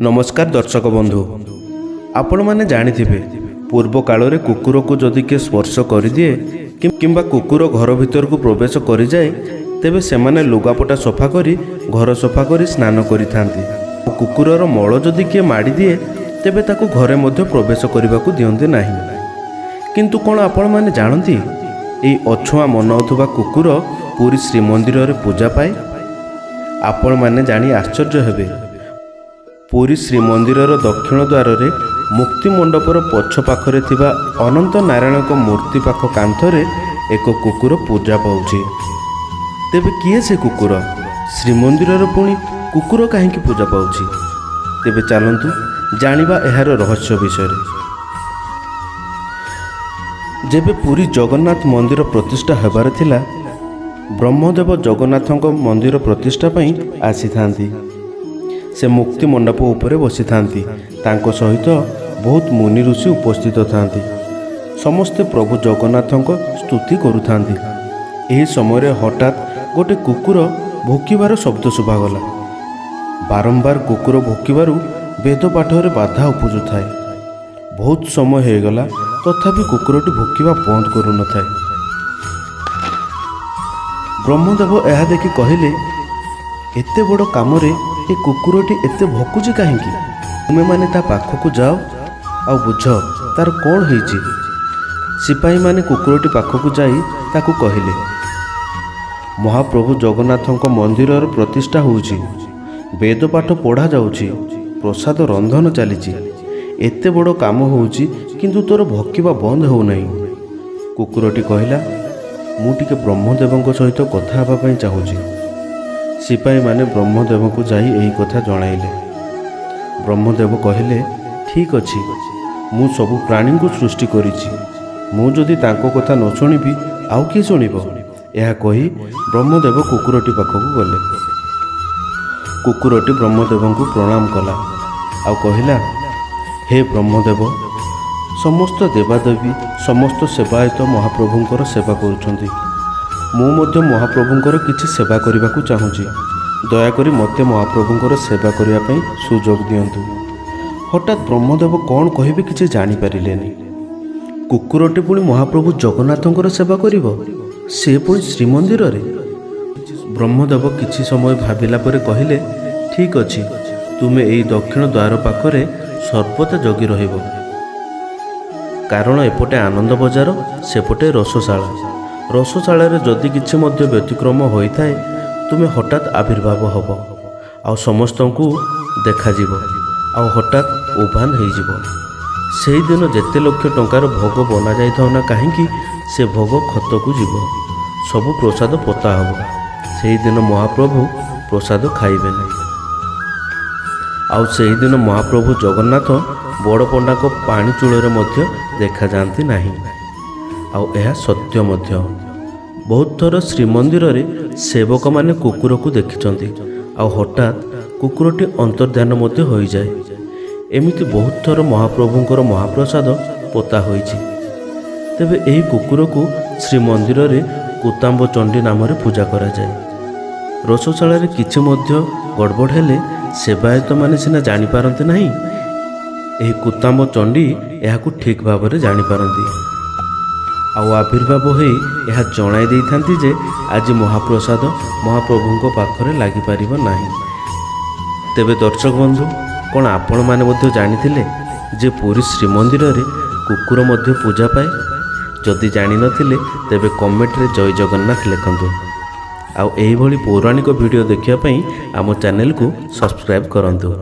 नमस्कार दर्शक बंधु, आपण मैंने जानिथिबे पूर्व काल रे कुकुर को जदि के स्पर्श कर दिए किंबा कुकुर घर भीतर को प्रवेश कर जाए तेबे सेमाने लुगापटा सफा करी घर सफा करी स्नान करिथांती। कुकुरर मल जदि किए माड़ी दिए तेबे ताकू घरे मध्य प्रवेश करने को दियंते नाही। किंतु कौन आपण मैंने जानती एई अछुआ मनाउथुबा कुकुर पुरी श्रीमंदिर रे पूजा पाए? आपण मैंने जानी आश्चर्य हेबे। पुरी श्रीमंदिर दक्षिण द्वार रे मुक्ति मंडपर पछ पाखरे थिबा अनंत नारायण को मूर्ति पाख कांथरे एक कुकुर पूजा पाउछि। तेबे किए से कुकुर? श्रीमंदिर पुणी कुकुर कहीं पूजा पाउछि? तेबे चलंतु जानिबा एहार रहस्य विषय। जेबे पुरी जगन्नाथ मंदिर प्रतिष्ठा हेबार थिला, ब्रह्मदेव जगन्नाथक मंदिर प्रतिष्ठा पई आसी थांती। से मुक्ति मंडप उपरे बसी थांती। तांको सहित बहुत मुनि ऋषि उपस्थित थांती। समस्ते प्रभु जगन्नाथक स्तुति करुथांती। एही समय हठात गोटे कुकुर भोकिबार शब्द शुभागला। बारंबार कुकुर भोकिबारु वेद पाठरे बाधा उपजु थाए। बहुत समय हो गला तथापि कुकुरटी भोकिबा बंद करू न थाए। ब्रह्मदेव यह देखि कहिले, एते बड़ कामरे ए कुकुरटी एते भोकुची काहेकि? तुमे माने ता पाखकु जाओ आ बुझ तार कौन होईची। सिपाही माने कुकुरटी पाखकु जाई ताकू कहिले, महाप्रभु जगन्नाथक मंदिर प्रतिष्ठा होउची, वेद पाठ पढ़ा जाउची, प्रसाद रंधन चलीची, एते बड़ काम होउची किंतु तोर भोकिबा बंद हो नहीं। कुकुरटी कहला, मु टिके ब्रह्मदेवଙ୍କ सहित कथा हेबा पई चाहूची। सिपाही माने ब्रह्मदेव को जाई एही कथा जणाइले। ब्रह्मदेव कहले, ठीक अछि, मु सबु प्राणी को सृष्टि करिछि, मु जदि तांको कथा न सुनिबी आउ किए सुनिबो? यह कही ब्रह्मदेव कुकुरटी पाखकु गले। कुकुरटी ब्रह्मदेव को प्रणाम कला आउ कहिला, हे ब्रह्मदेव, समस्त देवादेवी समस्त सेवायत महाप्रभुंकर सेवा करुछंती। मु मध्य महाप्रभुंकर किछि सेवा करने को चाहूँगी। दयाकोरी मते महाप्रभुंकर सेवा करने पई सुजोग दियंतु। हठात ब्रह्मदेव कौन कहिबे किछि जानि पारिलेनी। कुकुरटी पुणी महाप्रभु जगन्नाथंकर सेवा करिवो, से पुणी श्रीमंदिर रे? ब्रह्मदेव किछि समय भाबिला परे कहिले, ठीक अछि, तुमे एई दक्षिण द्वार पाखरे सर्वदा जगी रहिबो, कारण एपटे आनंद बजार सेपटे रसशाला। रसशाला जदि किछि मध्य व्यतिक्रम होइथाए तुमे हठात आविर्भाव हब आ समस्त को देखा जीवो आ हठात उभान हो जीवो। सेही दिन जेते लक्ष टंकार भोग बना जाई थाउ ना काहेकि से भोग खत को जीव, सबु प्रसाद पता हब। सेही दिन महाप्रभु प्रसाद खाइबे नहीं। आउ सेही दिन महाप्रभु जगन्नाथ बड़ पंडा को पानी चूଳରେ मध्य देखा जाती नहीं। आउ यह सत्य मध्य। बहुत थर श्रीमंदिर रे सेवक माने कुकुर को देखिचंती आउ हठात कुकुरटी अंतर्ध्यान मध्य हो जाए। एमिति बहुत थर महाप्रभुंकर महाप्रसाद पोता होईची। तेबे एही कुकुर को श्रीमंदिर रे कुतांब चंडी नाम रे पूजा करा जाए। रसशाला रे किछि मध्य गड़बड़ हेले सेवायत माने सिना जानि पारंते नाही। एही कुतांब चंडी एहाकू ठीक भाव में जानि पारंती आउ आविर्भाव हो यह जणाई दे थांती जे आज महाप्रसाद महाप्रभुंक पाखरे लागि पारिबो नाही। तेबे दर्शक बंधु, कौन आपण माने मध्य जानिथिले जे पुरी श्रीमंदिर रे कुकुर मध्य पूजा पाए? जदि जानि नथिले तेबे कमेंट रे जय जगन्नाथ लिखंतु। आउ एही भली पौराणिक वीडियो देखिया पई आम चैनल को सब्सक्राइब करंतु।